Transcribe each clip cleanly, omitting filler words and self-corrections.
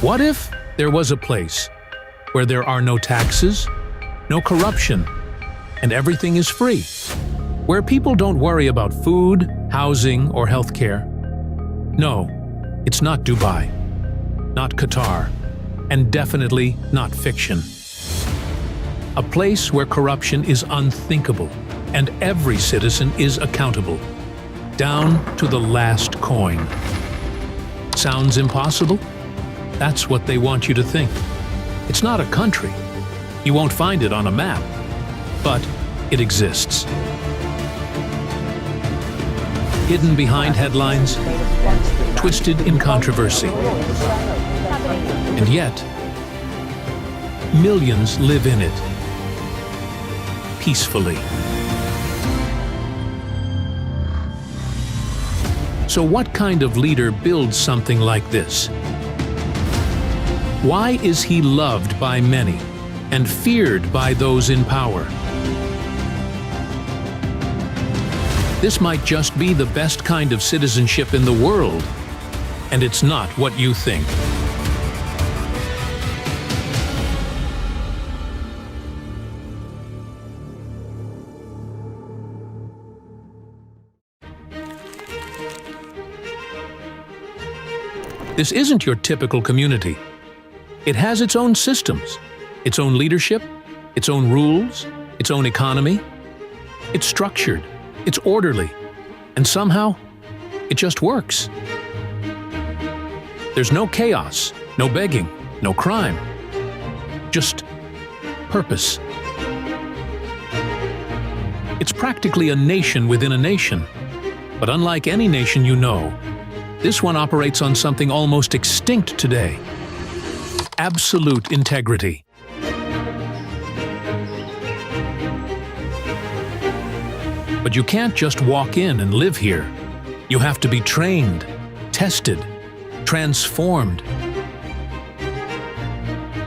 What if there was a place where there are no taxes, no corruption, and everything is free? Where people don't worry about food, housing, or healthcare? No, it's not Dubai, not Qatar, and definitely not fiction. A place where corruption is unthinkable and every citizen is accountable, down to the last coin. Sounds impossible? That's what they want you to think. It's not a country. You won't find it on a map, but it exists. Hidden behind headlines, twisted in controversy. And yet, millions live in it, peacefully. So what kind of leader builds something like this? Why is he loved by many and feared by those in power? This might just be the best kind of citizenship in the world, and it's not what you think. This isn't your typical community. It has its own systems, its own leadership, its own rules, its own economy. It's structured, it's orderly, and somehow, it just works. There's no chaos, no begging, no crime. Just purpose. It's practically a nation within a nation. But unlike any nation you know, this one operates on something almost extinct today: absolute integrity. But you can't just walk in and live here. You have to be trained, tested, transformed.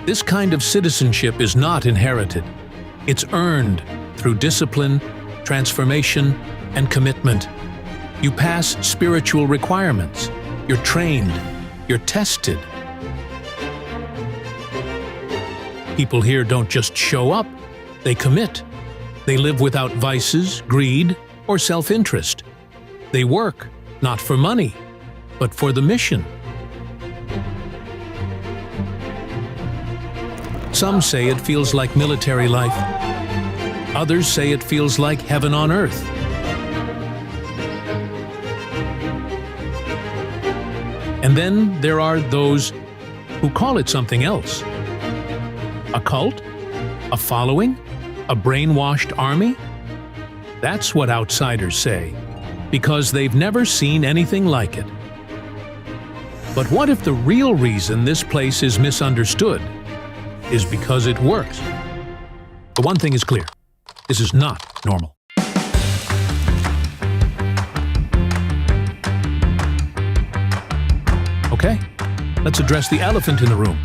This kind of citizenship is not inherited. It's earned through discipline, transformation, and commitment. You pass spiritual requirements. You're trained. You're tested. People here don't just show up. They commit. They live without vices, greed, or self-interest. They work, not for money, but for the mission. Some say it feels like military life. Others say it feels like heaven on earth. And then there are those who call it something else. A cult? A following? A brainwashed army? That's what outsiders say, because they've never seen anything like it. But what if the real reason this place is misunderstood is because it works? The one thing is clear: this is not normal. Okay, let's address the elephant in the room.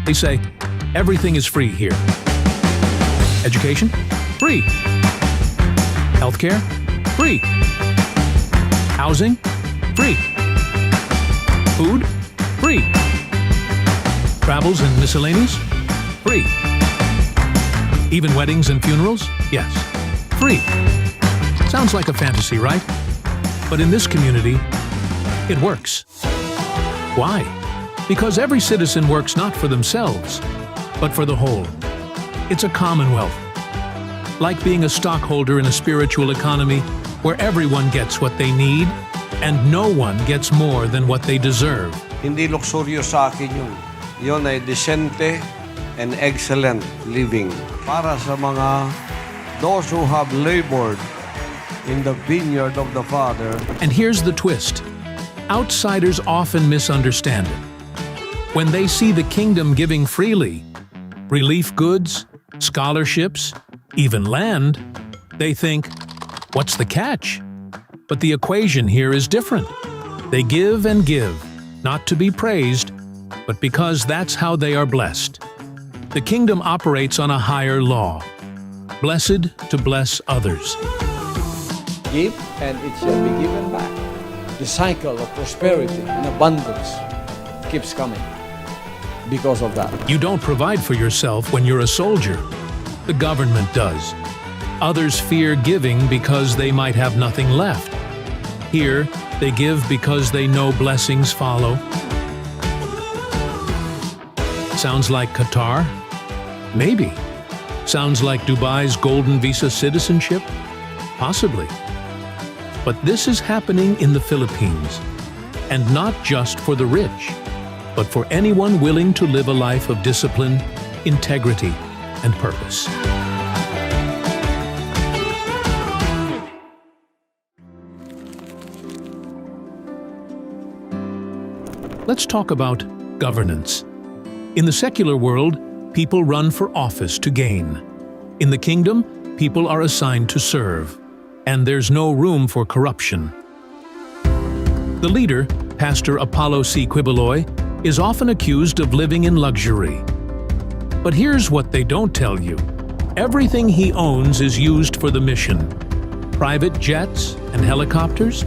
They say, everything is free here. Education? Free. Healthcare? Free. Housing? Free. Food? Free. Travels and miscellaneous? Free. Even weddings and funerals? Yes. Free. Sounds like a fantasy, right? But in this community, it works. Why? Because every citizen works not for themselves, but for the whole. It's a commonwealth. Like being a stockholder in a spiritual economy where everyone gets what they need and no one gets more than what they deserve. Hindi luxurio sa akin yun. Yun ay decente and excellent living. Para sa mga those who have labored in the vineyard of the Father. And here's the twist. Outsiders often misunderstand it. When they see the kingdom giving freely, relief goods, scholarships, even land, they think, what's the catch? But the equation here is different. They give and give, not to be praised, but because that's how they are blessed. The kingdom operates on a higher law. Blessed to bless others. Give, and it shall be given back. The cycle of prosperity and abundance keeps coming. because of that. You don't provide for yourself when you're a soldier. The government does. Others fear giving because they might have nothing left. Here, they give because they know blessings follow. Sounds like Qatar? Maybe. Sounds like Dubai's golden visa citizenship? Possibly. But this is happening in the Philippines. And not just for the rich, but for anyone willing to live a life of discipline, integrity, and purpose. Let's talk about governance. In the secular world, people run for office to gain. In the kingdom, people are assigned to serve, and there's no room for corruption. The leader, Pastor Apollo C. Quibeloy, is often accused of living in luxury. But here's what they don't tell you. Everything he owns is used for the mission. Private jets and helicopters,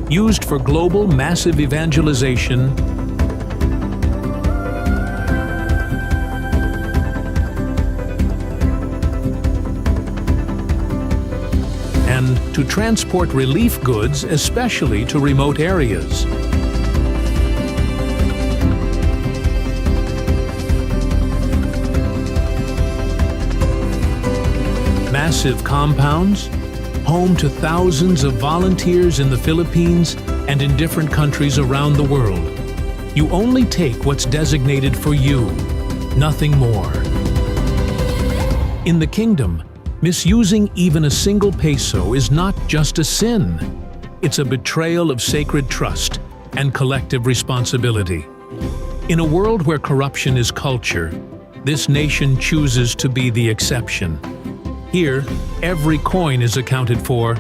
used for global massive evangelization, and to transport relief goods, especially to remote areas. Massive compounds, home to thousands of volunteers in the Philippines and in different countries around the world. You only take what's designated for you, nothing more. In the kingdom, misusing even a single peso is not just a sin. It's a betrayal of sacred trust and collective responsibility. In a world where corruption is culture, this nation chooses to be the exception. Here, every coin is accounted for,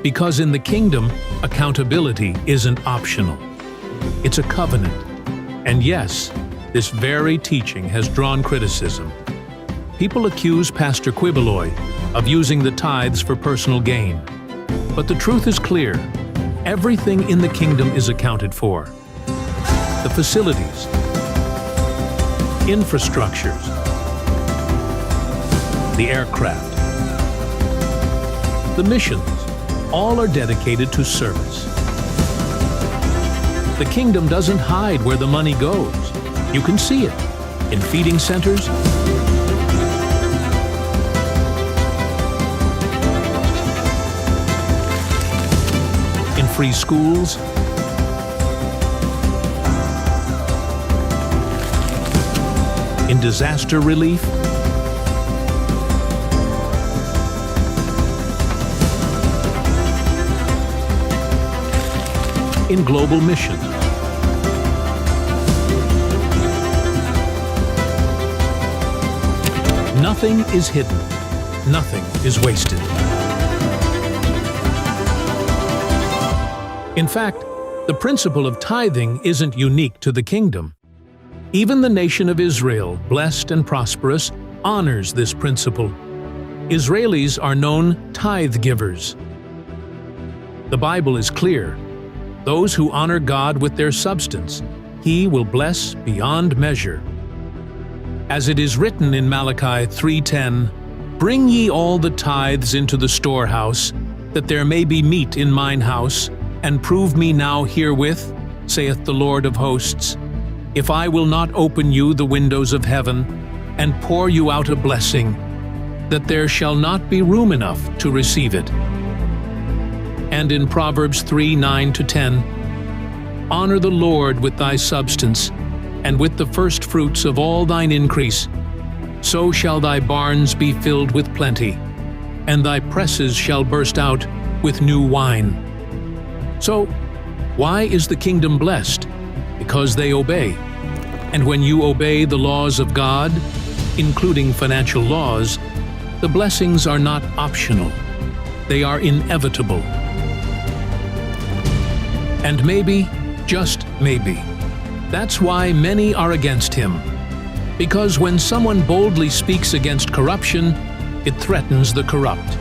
because in the kingdom, accountability isn't optional. It's a covenant. And yes, this very teaching has drawn criticism. People accuse Pastor Quibeloy of using the tithes for personal gain. But the truth is clear. Everything in the kingdom is accounted for. The facilities, infrastructures, the aircraft, the missions, all are dedicated to service. The kingdom doesn't hide where the money goes. You can see it in feeding centers, in free schools, in disaster relief, in global mission. Nothing is hidden. Nothing is wasted. In fact, the principle of tithing isn't unique to the kingdom. Even the nation of Israel, blessed and prosperous, honors this principle. Israelis are known tithe givers. The Bible is clear. Those who honor God with their substance, He will bless beyond measure. As it is written in Malachi 3:10, "Bring ye all the tithes into the storehouse, that there may be meat in mine house, and prove me now herewith, saith the Lord of hosts, if I will not open you the windows of heaven, and pour you out a blessing, that there shall not be room enough to receive it." And in Proverbs 3:9-10, "Honor the Lord with thy substance, and with the first fruits of all thine increase. So shall thy barns be filled with plenty, and thy presses shall burst out with new wine." So, why is the kingdom blessed? Because they obey. And when you obey the laws of God, including financial laws, the blessings are not optional. They are inevitable. And maybe, just maybe, that's why many are against him. Because when someone boldly speaks against corruption, it threatens the corrupt.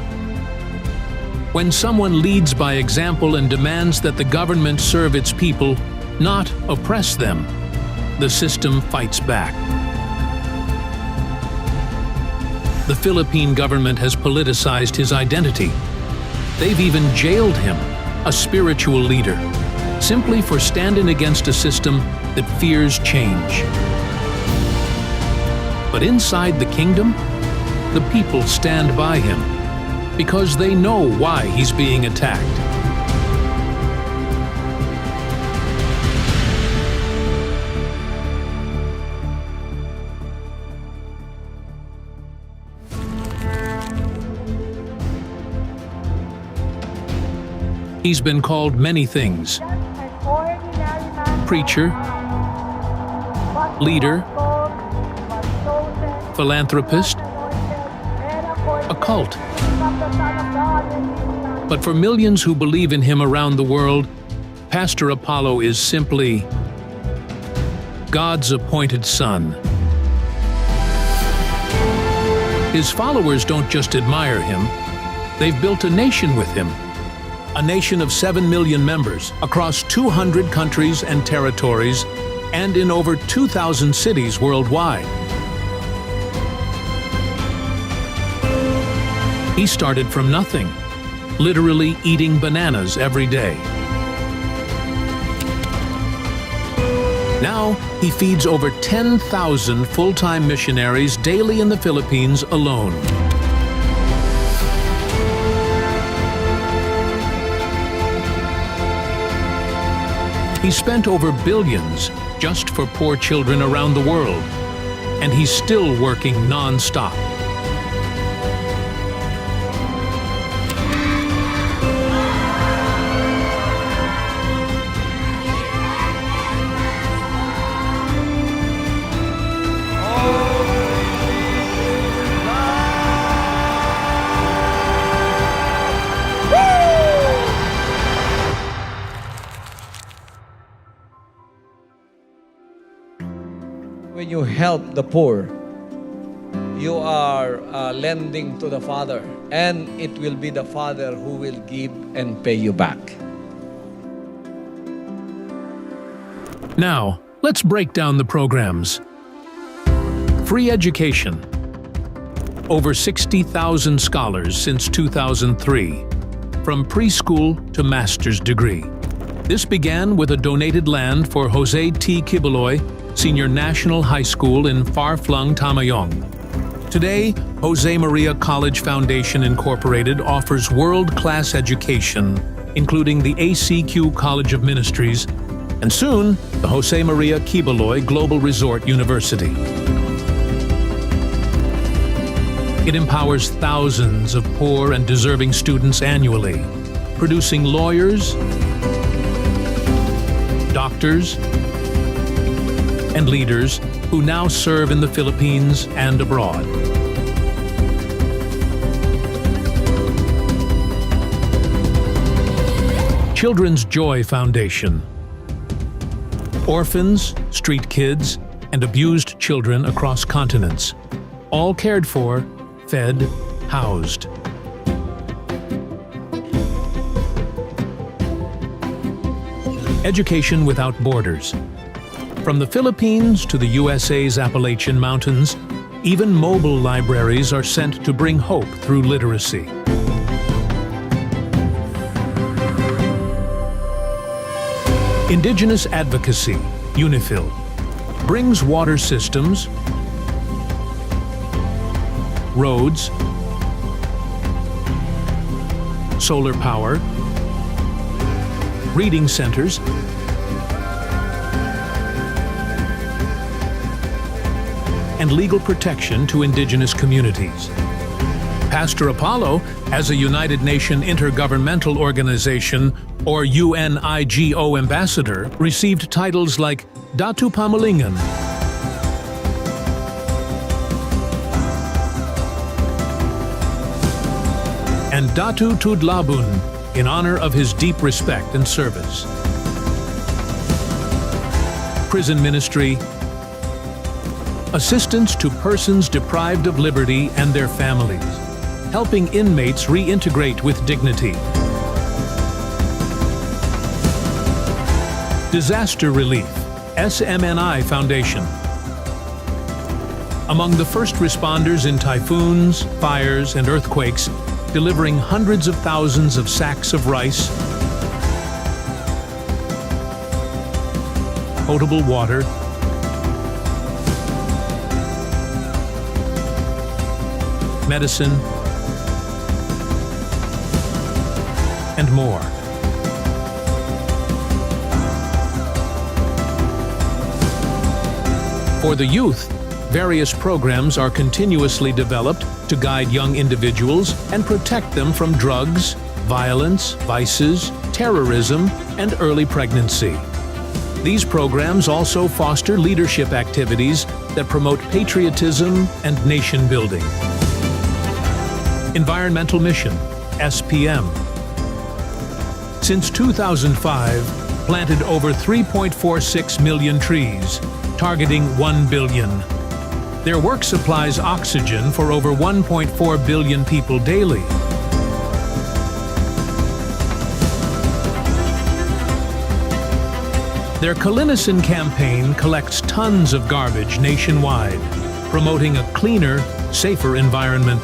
When someone leads by example and demands that the government serve its people, not oppress them, the system fights back. The Philippine government has politicized his identity. They've even jailed him, a spiritual leader, simply for standing against a system that fears change. But inside the kingdom, the people stand by him because they know why he's being attacked. He's been called many things: preacher, leader, philanthropist, occult. But for millions who believe in him around the world, Pastor Apollo is simply God's appointed son. His followers don't just admire him, they've built a nation with him. A nation of 7 million members across 200 countries and territories and in over 2,000 cities worldwide. He started from nothing, literally eating bananas every day. Now, he feeds over 10,000 full-time missionaries daily in the Philippines alone. He spent over billions just for poor children around the world, and he's still working non-stop. When you help the poor, you are lending to the Father, and it will be the Father who will give and pay you back. Now, let's break down the programs. Free education. Over 60,000 scholars since 2003, from preschool to master's degree. This began with a donated land for Jose T. Kibuloy Senior National High School in far-flung Tamayong. Today, Jose Maria College Foundation Incorporated offers world-class education, including the ACQ College of Ministries, and soon, the Jose Maria Kibuloy Global Resort University. It empowers thousands of poor and deserving students annually, producing lawyers, doctors, and leaders who now serve in the Philippines and abroad. Children's Joy Foundation. Orphans, street kids, and abused children across continents, all cared for, fed, housed. Education Without Borders. From the Philippines to the USA's Appalachian Mountains, even mobile libraries are sent to bring hope through literacy. Indigenous Advocacy, UNIFIL, brings water systems, roads, solar power, reading centers, and legal protection to indigenous communities. Pastor Apollo, as a United Nations Intergovernmental Organization, or UNIGO ambassador, received titles like Datu Pamalingan, and Datu Tudlabun in honor of his deep respect and service. Prison ministry, assistance to persons deprived of liberty and their families, helping inmates reintegrate with dignity. Disaster relief, SMNI Foundation. Among the first responders in typhoons, fires, and earthquakes, delivering hundreds of thousands of sacks of rice, potable water, medicine, and more. For the youth, various programs are continuously developed to guide young individuals and protect them from drugs, violence, vices, terrorism, and early pregnancy. These programs also foster leadership activities that promote patriotism and nation building. Environmental Mission, SPM. Since 2005, planted over 3.46 million trees, targeting 1 billion. Their work supplies oxygen for over 1.4 billion people daily. Their Kalinison campaign collects tons of garbage nationwide, promoting a cleaner, safer environment.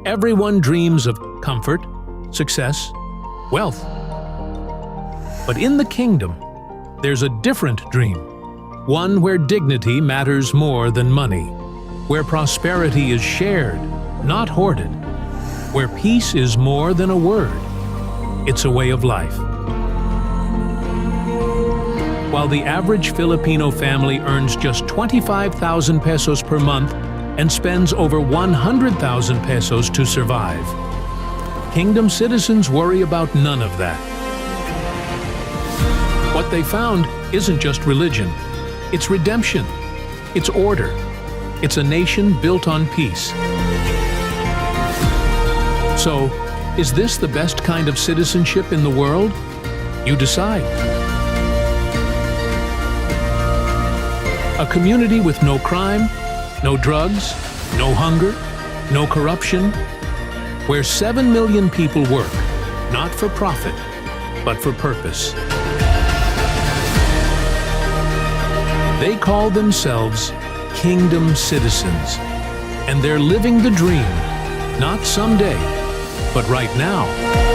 Everyone dreams of comfort, success, wealth. But in the kingdom, there's a different dream. One where dignity matters more than money. Where prosperity is shared, not hoarded. Where peace is more than a word. It's a way of life. While the average Filipino family earns just 25,000 pesos per month and spends over 100,000 pesos to survive, Kingdom citizens worry about none of that. What they found isn't just religion. It's redemption. It's order. It's a nation built on peace. So, is this the best kind of citizenship in the world? You decide. A community with no crime, no drugs, no hunger, no corruption, where 7 million people work, not for profit, but for purpose. They call themselves Kingdom citizens, and they're living the dream, not someday, but right now.